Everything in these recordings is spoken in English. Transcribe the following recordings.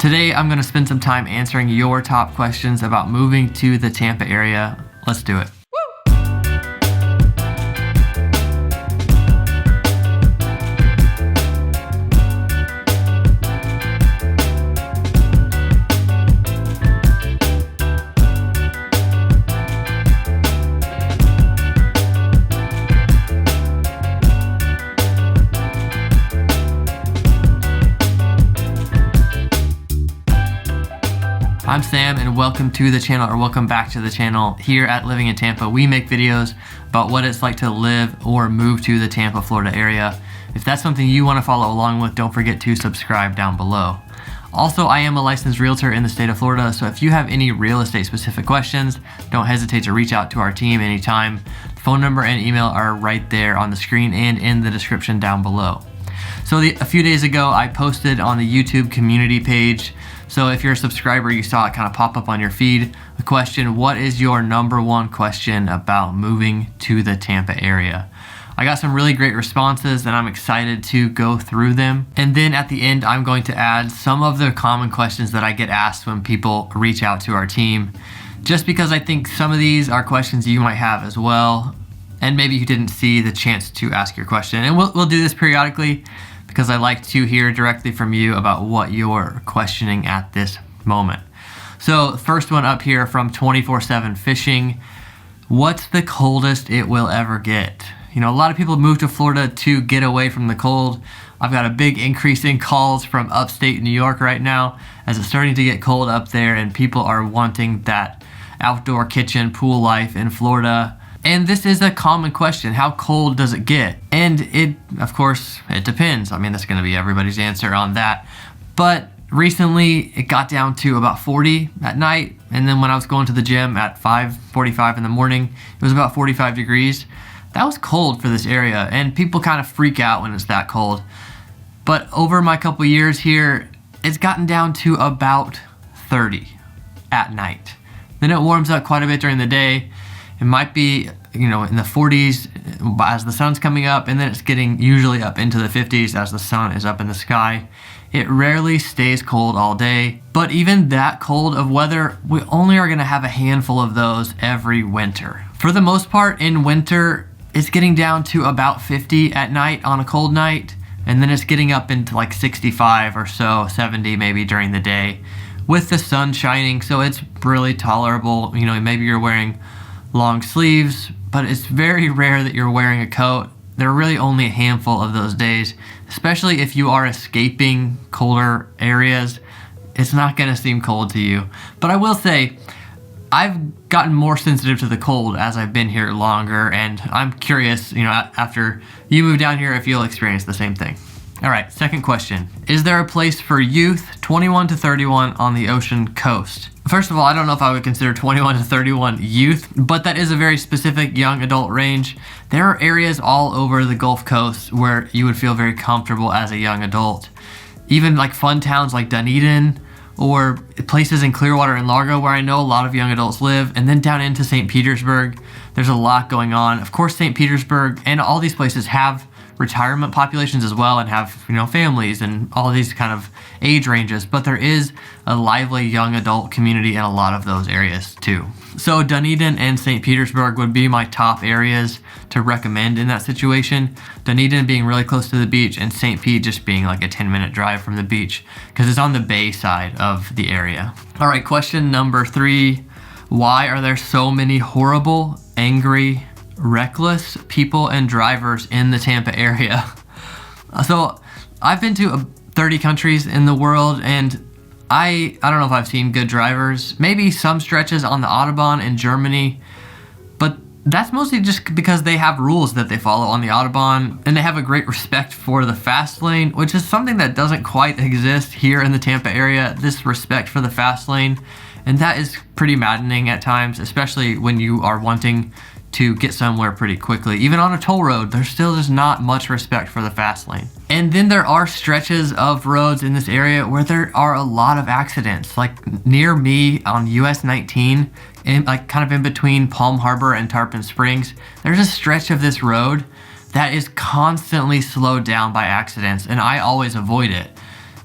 Today, I'm going to spend some time answering your top questions about moving to the Tampa area. Let's do it. I'm Sam and welcome to the channel, or welcome back to the channel. Here at Living in Tampa, we make videos about what it's like to live or move to the Tampa, Florida area. If that's something you want to follow along with, don't forget to subscribe down below. Also, I am a licensed realtor in the state of Florida, so if you have any real estate specific questions, don't hesitate to reach out to our team anytime. The phone number and email are right there on the screen and in the description down below. So a few days ago, I posted on the YouTube community page. So if you're a subscriber, you saw it kind of pop up on your feed. The question, what is your number one question about moving to the Tampa area? I got some really great responses and I'm excited to go through them. And then at the end, I'm going to add some of the common questions that I get asked when people reach out to our team, just because I think some of these are questions you might have as well. And maybe you didn't see the chance to ask your question. And we'll do this periodically, because I like to hear directly from you about what you're questioning at this moment. So first one up here from 24/7 Fishing. What's the coldest it will ever get? You know, a lot of people move to Florida to get away from the cold. I've got a big increase in calls from upstate New York right now, as it's starting to get cold up there and people are wanting that outdoor kitchen pool life in Florida. And this is a common question. How cold does it get? And of course, it depends. I mean, that's gonna be everybody's answer on that. But recently, it got down to about 40 at night. And then when I was going to the gym at 5:45 in the morning, it was about 45 degrees. That was cold for this area. And people kind of freak out when it's that cold. But over my couple years here, it's gotten down to about 30 at night. Then it warms up quite a bit during the day. It might be, in the 40s as the sun's coming up, and then it's getting usually up into the 50s as the sun is up in the sky. It rarely stays cold all day, but even that cold of weather, we only are gonna have a handful of those every winter. For the most part in winter, it's getting down to about 50 at night on a cold night, and then it's getting up into like 65 or so, 70 maybe during the day with the sun shining, so it's really tolerable. Maybe you're wearing long sleeves, but it's very rare that you're wearing a coat. There are really only a handful of those days, especially if you are escaping colder areas. It's not gonna seem cold to you. But I will say, I've gotten more sensitive to the cold as I've been here longer, and I'm curious, after you move down here, if you'll experience the same thing. All right, second question. Is there a place for youth 21 to 31 on the ocean coast? First of all, I don't know if I would consider 21 to 31 youth, but that is a very specific young adult range. There are areas all over the Gulf Coast where you would feel very comfortable as a young adult. Even like fun towns like Dunedin, or places in Clearwater and Largo where I know a lot of young adults live, and then down into St. Petersburg, there's a lot going on. Of course, St. Petersburg and all these places have retirement populations as well, and have families and all these kind of age ranges, but there is a lively young adult community in a lot of those areas too. So Dunedin and St. Petersburg would be my top areas to recommend in that situation. Dunedin being really close to the beach, and St. Pete just being like a 10-minute drive from the beach, because it's on the bay side of the area. All right, question number 3. Why are there so many horrible, angry, reckless people and drivers in the Tampa area? So I've been to 30 countries in the world, and I don't know if I've seen good drivers. Maybe some stretches on the Autobahn in Germany, but that's mostly just because they have rules that they follow on the Autobahn, and they have a great respect for the fast lane, which is something that doesn't quite exist here in the Tampa area, this respect for the fast lane. And that is pretty maddening at times, especially when you are wanting to get somewhere pretty quickly. Even on a toll road, there's still just not much respect for the fast lane. And then there are stretches of roads in this area where there are a lot of accidents. Like near me on US 19, like kind of in between Palm Harbor and Tarpon Springs, there's a stretch of this road that is constantly slowed down by accidents, and I always avoid it.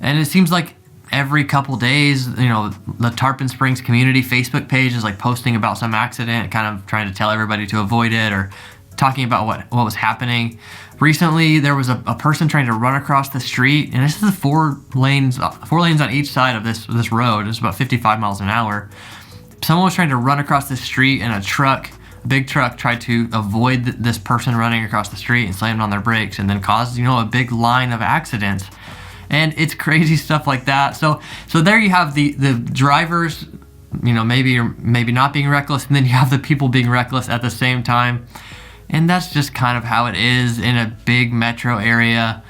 And it seems like every couple days, the Tarpon Springs community Facebook page is like posting about some accident, kind of trying to tell everybody to avoid it or talking about what was happening. Recently, there was a person trying to run across the street, and this is 4 lanes on each side of this road. It's about 55 miles an hour. Someone was trying to run across the street, and a big truck tried to avoid this person running across the street and slammed on their brakes, and then caused a big line of accidents. And it's crazy stuff like that. So there you have the drivers, maybe or maybe not being reckless, and then you have the people being reckless at the same time. And that's just kind of how it is in a big metro area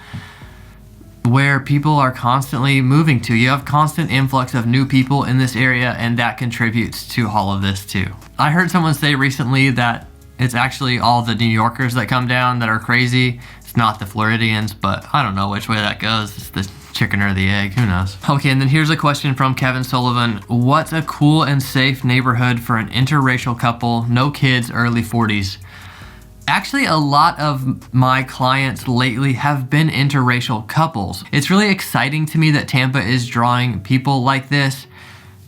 where people are constantly moving to. You have constant influx of new people in this area, and that contributes to all of this too. I heard someone say recently that it's actually all the New Yorkers that come down that are crazy. It's not the Floridians, but I don't know which way that goes. It's the chicken or the egg, who knows? Okay, and then here's a question from Kevin Sullivan. What's a cool and safe neighborhood for an interracial couple, no kids, early 40s? Actually, a lot of my clients lately have been interracial couples. It's really exciting to me that Tampa is drawing people like this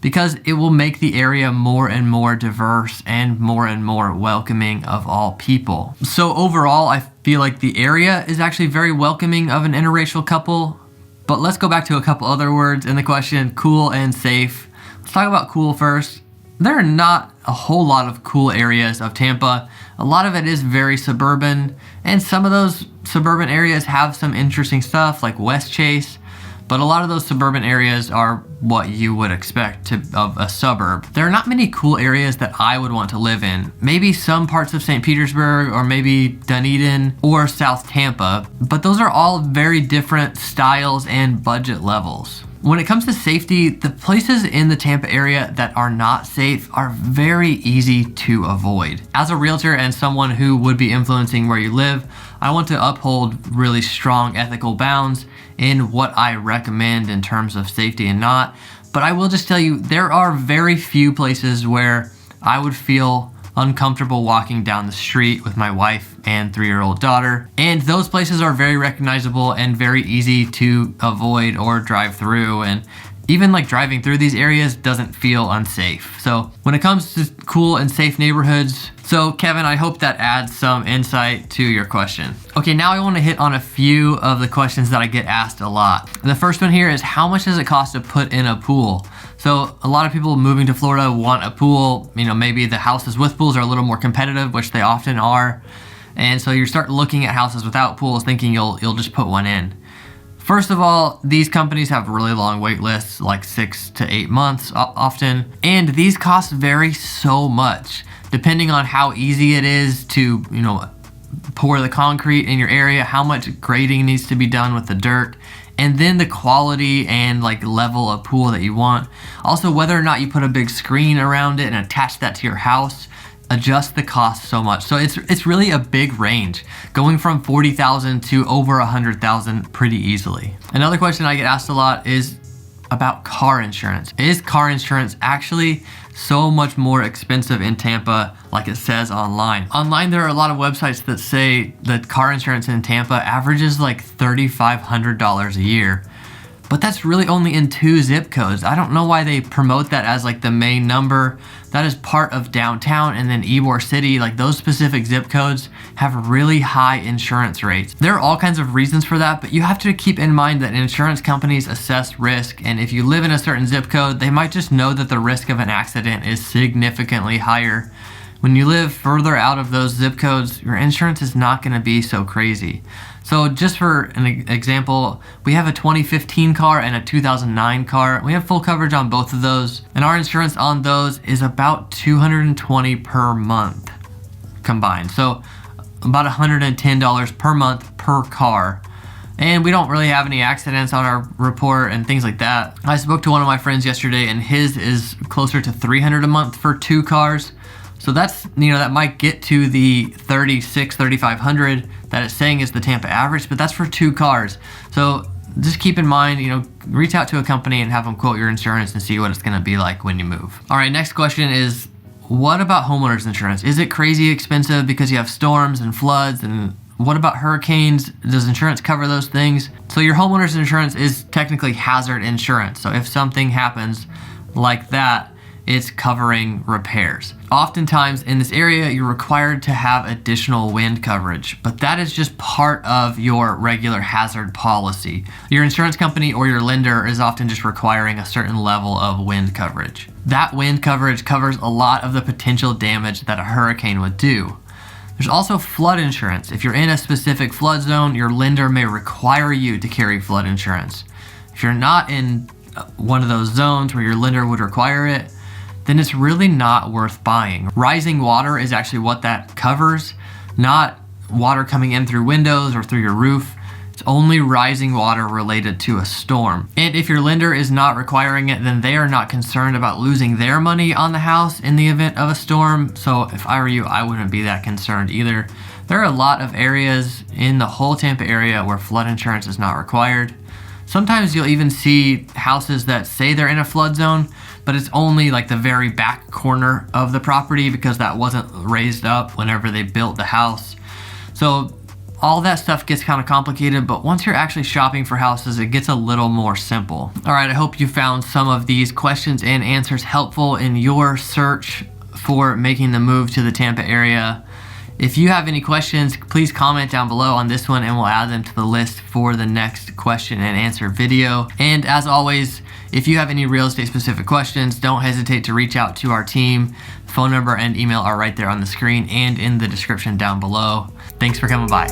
because it will make the area more and more diverse and more welcoming of all people. So overall, I feel like the area is actually very welcoming of an interracial couple. But let's go back to a couple other words in the question, cool and safe. Let's talk about cool first. There are not a whole lot of cool areas of Tampa. A lot of it is very suburban, and some of those suburban areas have some interesting stuff like West Chase, but a lot of those suburban areas are what you would expect of a suburb. There are not many cool areas that I would want to live in. Maybe some parts of St. Petersburg or maybe Dunedin or South Tampa, but those are all very different styles and budget levels. When it comes to safety, the places in the Tampa area that are not safe are very easy to avoid. As a realtor and someone who would be influencing where you live, I want to uphold really strong ethical bounds in what I recommend in terms of safety and not. But I will just tell you, there are very few places where I would feel uncomfortable walking down the street with my wife and 3-year-old daughter. And those places are very recognizable and very easy to avoid or drive through. And even like driving through these areas doesn't feel unsafe. So when it comes to cool and safe neighborhoods, so Kevin, I hope that adds some insight to your question. Okay, now I want to hit on a few of the questions that I get asked a lot. The first one here is, how much does it cost to put in a pool? So a lot of people moving to Florida want a pool. Maybe the houses with pools are a little more competitive, which they often are. And so you start looking at houses without pools thinking you'll just put one in. First of all, these companies have really long wait lists, like 6 to 8 months often. And these costs vary so much depending on how easy it is to, pour the concrete in your area, how much grading needs to be done with the dirt, and then the quality and level of pool that you want. Also, whether or not you put a big screen around it and attach that to your house, adjust the cost so much. So it's really a big range, going from $40,000 to over $100,000 pretty easily. Another question I get asked a lot is about car insurance. Is car insurance actually so much more expensive in Tampa like it says online? Online, there are a lot of websites that say that car insurance in Tampa averages like $3,500 a year. But that's really only in 2 zip codes. I don't know why they promote that as the main number. That is part of downtown and then Ybor City. Those specific zip codes have really high insurance rates. There are all kinds of reasons for that, but you have to keep in mind that insurance companies assess risk, and if you live in a certain zip code, they might just know that the risk of an accident is significantly higher. When you live further out of those zip codes, your insurance is not going to be so crazy. So just for an example, we have a 2015 car and a 2009 car. We have full coverage on both of those, and our insurance on those is about $220 per month combined. So about $110 per month per car. And we don't really have any accidents on our report and things like that. I spoke to one of my friends yesterday, and his is closer to $300 a month for 2 cars. So that's, that might get to the $3,500 that it's saying is the Tampa average, but that's for 2 cars. So just keep in mind, reach out to a company and have them quote your insurance and see what it's gonna be like when you move. All right, next question is, what about homeowners insurance? Is it crazy expensive because you have storms and floods and What about hurricanes? Does insurance cover those things? So your homeowner's insurance is technically hazard insurance. So if something happens like that, it's covering repairs. Oftentimes in this area, you're required to have additional wind coverage, but that is just part of your regular hazard policy. Your insurance company or your lender is often just requiring a certain level of wind coverage. That wind coverage covers a lot of the potential damage that a hurricane would do. There's also flood insurance. If you're in a specific flood zone, your lender may require you to carry flood insurance. If you're not in one of those zones where your lender would require it, then it's really not worth buying. Rising water is actually what that covers, not water coming in through windows or through your roof. It's only rising water related to a storm. And if your lender is not requiring it, then they are not concerned about losing their money on the house in the event of a storm. So if I were you, I wouldn't be that concerned either. There are a lot of areas in the whole Tampa area where flood insurance is not required. Sometimes you'll even see houses that say they're in a flood zone, but it's only like the very back corner of the property because that wasn't raised up whenever they built the house. So all that stuff gets kind of complicated, but once you're actually shopping for houses, it gets a little more simple. All right, I hope you found some of these questions and answers helpful in your search for making the move to the Tampa area. If you have any questions, please comment down below on this one and we'll add them to the list for the next question and answer video. And as always, if you have any real estate specific questions, don't hesitate to reach out to our team. Phone number and email are right there on the screen and in the description down below. Thanks for coming by.